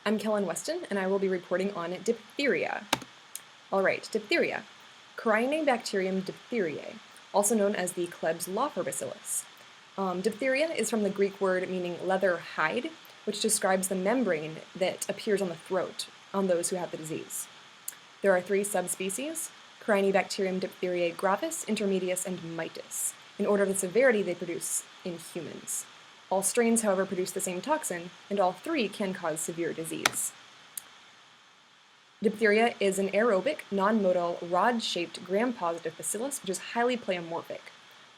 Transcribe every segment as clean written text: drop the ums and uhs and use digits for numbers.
I'm Kellen Weston, and I will be reporting on diphtheria. Alright, diphtheria. Corynebacterium diphtheriae, also known as the Klebs-Loffer bacillus. Diphtheria is from the Greek word meaning leather hide, which describes the membrane that appears on the throat on those who have the disease. There are 3 subspecies, Corynebacterium diphtheriae gravis, intermedius, and mitis, in order of the severity they produce in humans. All strains, however, produce the same toxin, and all 3 can cause severe disease. Diphtheria is an aerobic, non-motile, rod-shaped gram-positive bacillus which is highly pleomorphic.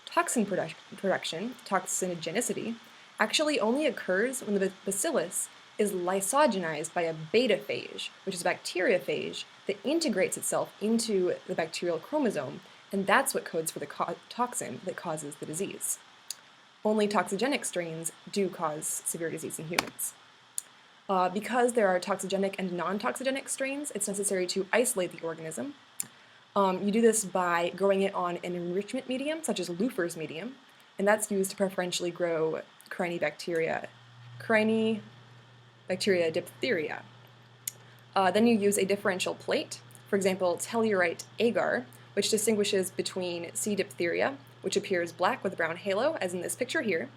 Toxin production, toxinogenicity, actually only occurs when the bacillus is lysogenized by a beta phage, which is a bacteriophage that integrates itself into the bacterial chromosome, and that's what codes for the toxin that causes the disease. Only toxigenic strains do cause severe disease in humans. Because there are toxigenic and non-toxigenic strains, it's necessary to isolate the organism. You do this by growing it on an enrichment medium, such as Lüfer's medium, and that's used to preferentially grow Corynebacteria diphtheria. Then you use a differential plate, for example, tellurite agar, which distinguishes between C. diphtheria, which appears black with a brown halo, as in this picture here,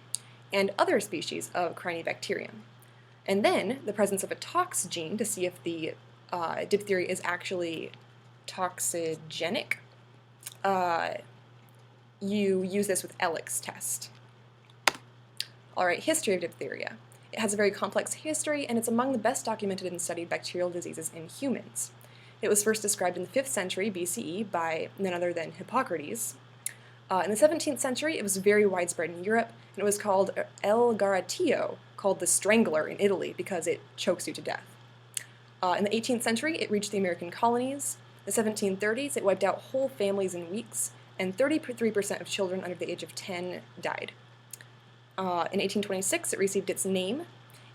and other species of Corynebacterium. And then the presence of a tox gene to see if the diphtheria is actually toxigenic. You use this with Ellick's test. Alright, history of diphtheria. It has a very complex history, and it's among the best documented and studied bacterial diseases in humans. It was first described in the 5th century BCE by none other than Hippocrates. In the 17th century, it was very widespread in Europe, and it was called El Garatio, called the strangler in Italy because it chokes you to death. In the 18th century, it reached the American colonies. In the 1730s, it wiped out whole families in weeks, and 33% of children under the age of 10 died. In 1826, it received its name.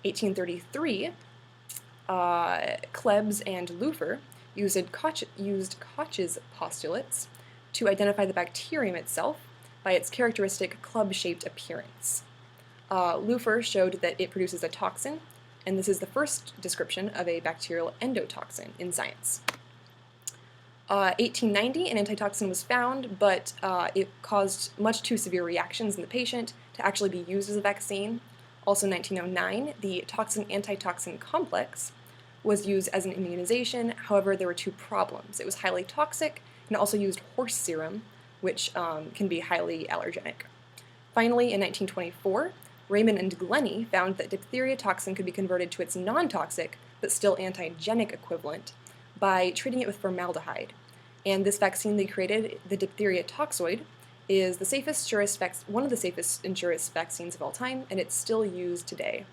1833, Klebs and Lüfer used Koch's postulates to identify the bacterium itself by its characteristic club-shaped appearance. Lüfer showed that it produces a toxin, and this is the first description of a bacterial endotoxin in science. 1890, an antitoxin was found, but it caused much too severe reactions in the patient to actually be used as a vaccine. Also in 1909, the toxin-antitoxin complex was used as an immunization. However, there were 2 problems. It was highly toxic, and also used horse serum, which can be highly allergenic. Finally, in 1924, Raymond and Glennie found that diphtheria toxin could be converted to its non-toxic, but still antigenic equivalent by treating it with formaldehyde. And this vaccine they created, the diphtheria toxoid, is the safest, one of the safest and surest vaccines of all time, and it's still used today.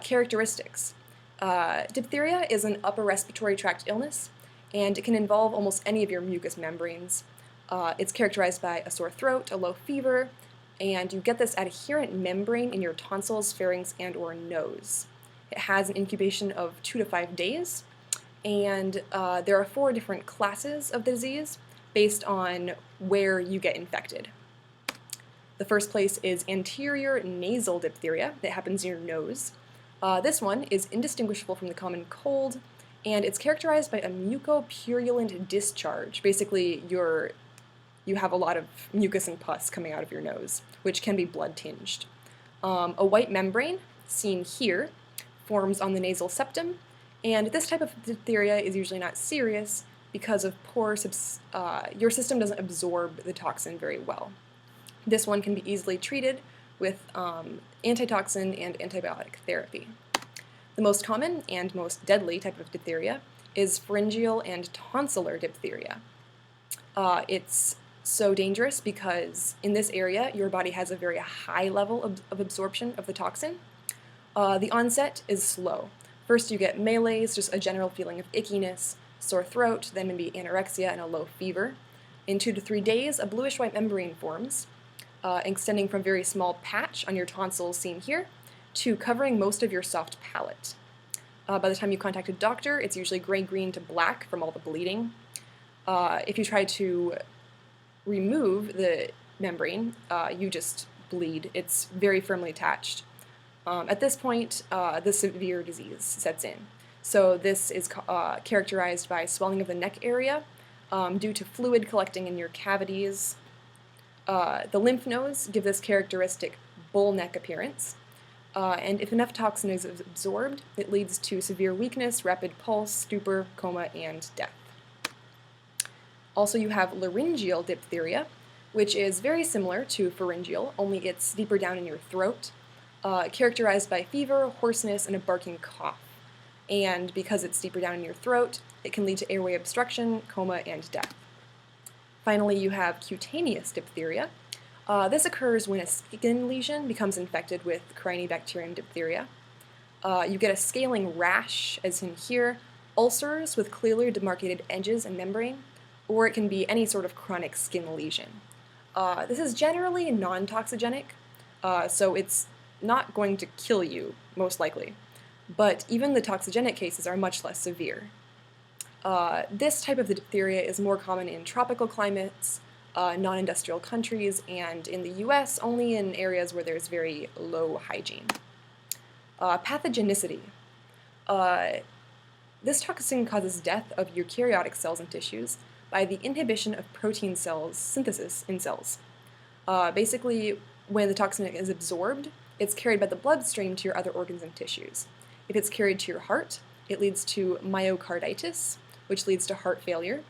Characteristics. Diphtheria is an upper respiratory tract illness, and it can involve almost any of your mucous membranes. It's characterized by a sore throat, a low fever, and you get this adherent membrane in your tonsils, pharynx, and or nose. It has an incubation of 2 to 5 days, and there are 4 different classes of the disease based on where you get infected. The first place is anterior nasal diphtheria that happens in your nose. This one is indistinguishable from the common cold, and it's characterized by a mucopurulent discharge. Basically, you have a lot of mucus and pus coming out of your nose, which can be blood-tinged. A white membrane, seen here, forms on the nasal septum, and this type of diphtheria is usually not serious because of your system doesn't absorb the toxin very well. This one can be easily treated with antitoxin and antibiotic therapy. The most common and most deadly type of diphtheria is pharyngeal and tonsillar diphtheria. It's so dangerous because in this area your body has a very high level of absorption of the toxin. The onset is slow. First you get malaise, just a general feeling of ickiness, sore throat, then maybe anorexia and a low fever. In 2 to 3 days, a bluish-white membrane forms, extending from a very small patch on your tonsils seen here to covering most of your soft palate. By the time you contact a doctor, it's usually gray-green to black from all the bleeding. If you try to remove the membrane, you just bleed. It's very firmly attached. At this point, the severe disease sets in. So this is characterized by swelling of the neck area due to fluid collecting in your cavities. The lymph nodes give this characteristic bull neck appearance. And if enough toxin is absorbed, it leads to severe weakness, rapid pulse, stupor, coma, and death. Also, you have laryngeal diphtheria, which is very similar to pharyngeal, only it's deeper down in your throat, characterized by fever, hoarseness, and a barking cough. And because it's deeper down in your throat, it can lead to airway obstruction, coma, and death. Finally, you have cutaneous diphtheria. This occurs when a skin lesion becomes infected with Corynebacterium diphtheria. You get a scaling rash, as in here, ulcers with clearly demarcated edges and membrane, or it can be any sort of chronic skin lesion. This is generally non-toxigenic, so it's not going to kill you, most likely. But even the toxigenic cases are much less severe. This type of diphtheria is more common in tropical climates, non-industrial countries, and in the US only in areas where there's very low hygiene. Pathogenicity. This toxin causes death of eukaryotic cells and tissues by the inhibition of protein cells synthesis in cells. Basically, when the toxin is absorbed, it's carried by the bloodstream to your other organs and tissues. If it's carried to your heart, it leads to myocarditis, which leads to heart failure.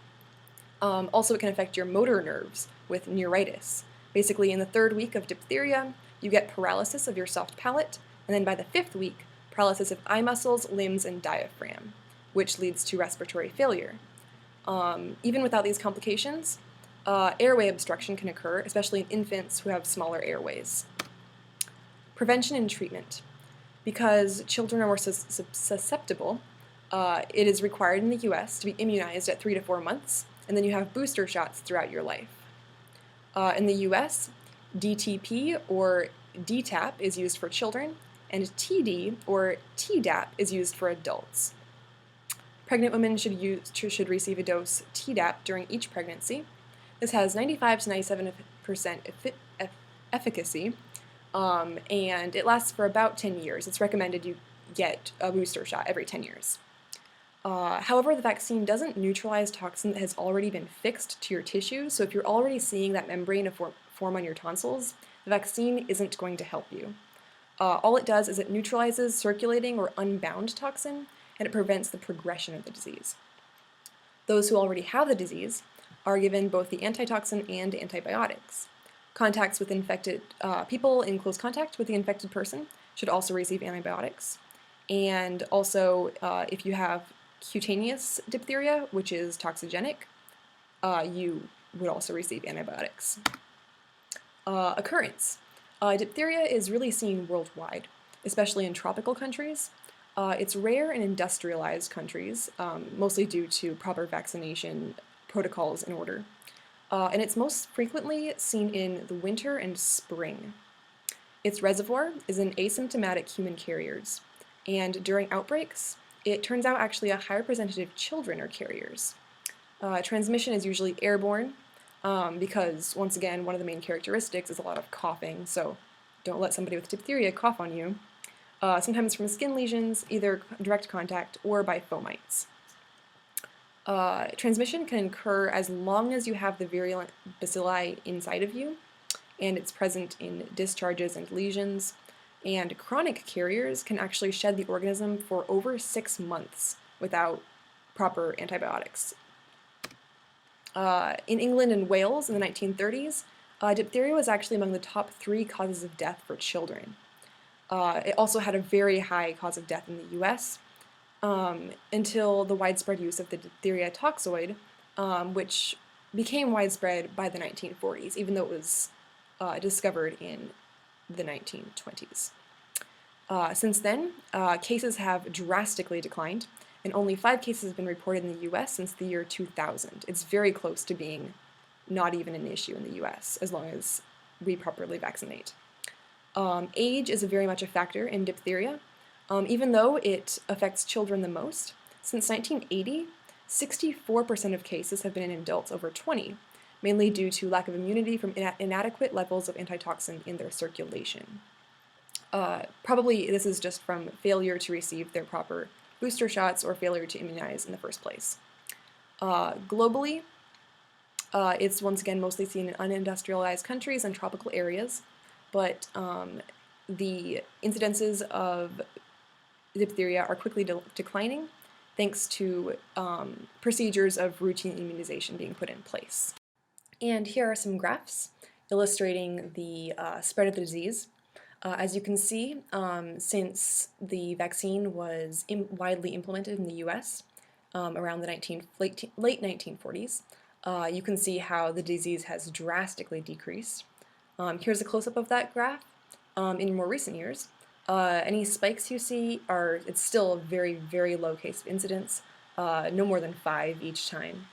Also, it can affect your motor nerves with neuritis. Basically, in the 3rd week of diphtheria, you get paralysis of your soft palate, and then by the 5th week, paralysis of eye muscles, limbs, and diaphragm, which leads to respiratory failure. Even without these complications, airway obstruction can occur, especially in infants who have smaller airways. Prevention and treatment. Because children are more susceptible, it is required in the US to be immunized at 3 to 4 months, and then you have booster shots throughout your life. In the US, DTP or DTaP is used for children, and TD or Tdap is used for adults. Pregnant women should receive a dose Tdap during each pregnancy. This has 95 to 97% efficacy, and it lasts for about 10 years. It's recommended you get a booster shot every 10 years. However, the vaccine doesn't neutralize toxin that has already been fixed to your tissue, so if you're already seeing that membrane form on your tonsils, the vaccine isn't going to help you. All it does is it neutralizes circulating or unbound toxin, and it prevents the progression of the disease. Those who already have the disease are given both the antitoxin and antibiotics. Contacts with infected people in close contact with the infected person should also receive antibiotics. And also, if you have cutaneous diphtheria, which is toxigenic, you would also receive antibiotics. Occurrence. Diphtheria is really seen worldwide, especially in tropical countries. It's rare in industrialized countries, mostly due to proper vaccination protocols in order. And it's most frequently seen in the winter and spring. Its reservoir is in asymptomatic human carriers, and during outbreaks, it turns out actually a higher percentage of children are carriers. Transmission is usually airborne, because, once again, one of the main characteristics is a lot of coughing, so don't let somebody with diphtheria cough on you. Sometimes from skin lesions, either direct contact or by fomites. Transmission can occur as long as you have the virulent bacilli inside of you, and it's present in discharges and lesions. And chronic carriers can actually shed the organism for over 6 months without proper antibiotics. In England and Wales in the 1930s, diphtheria was actually among the top 3 causes of death for children. It also had a very high cause of death in the US until the widespread use of the diphtheria toxoid, which became widespread by the 1940s, even though it was discovered in the 1920s. Since then, cases have drastically declined, and only 5 cases have been reported in the US since the year 2000. It's very close to being not even an issue in the US, as long as we properly vaccinate. Age is very much a factor in diphtheria, even though it affects children the most. Since 1980, 64% of cases have been in adults over 20, mainly due to lack of immunity from inadequate levels of antitoxin in their circulation. Probably this is just from failure to receive their proper booster shots or failure to immunize in the first place. Globally, it's once again mostly seen in unindustrialized countries and tropical areas, but the incidences of diphtheria are quickly declining thanks to procedures of routine immunization being put in place. And here are some graphs illustrating the spread of the disease. As you can see, since the vaccine was widely implemented in the US around the late 1940s, you can see how the disease has drastically decreased. Here's a close-up of that graph. In more recent years, any spikes you see it's still a very, very low case of incidence, no more than 5 each time.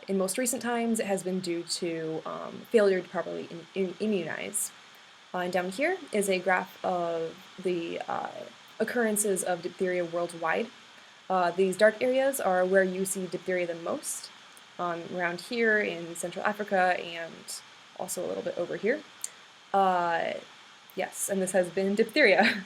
In most recent times, it has been due to failure to properly immunize. And down here is a graph of the occurrences of diphtheria worldwide. These dark areas are where you see diphtheria the most, around here in Central Africa and also a little bit over here. Yes, and this has been diphtheria.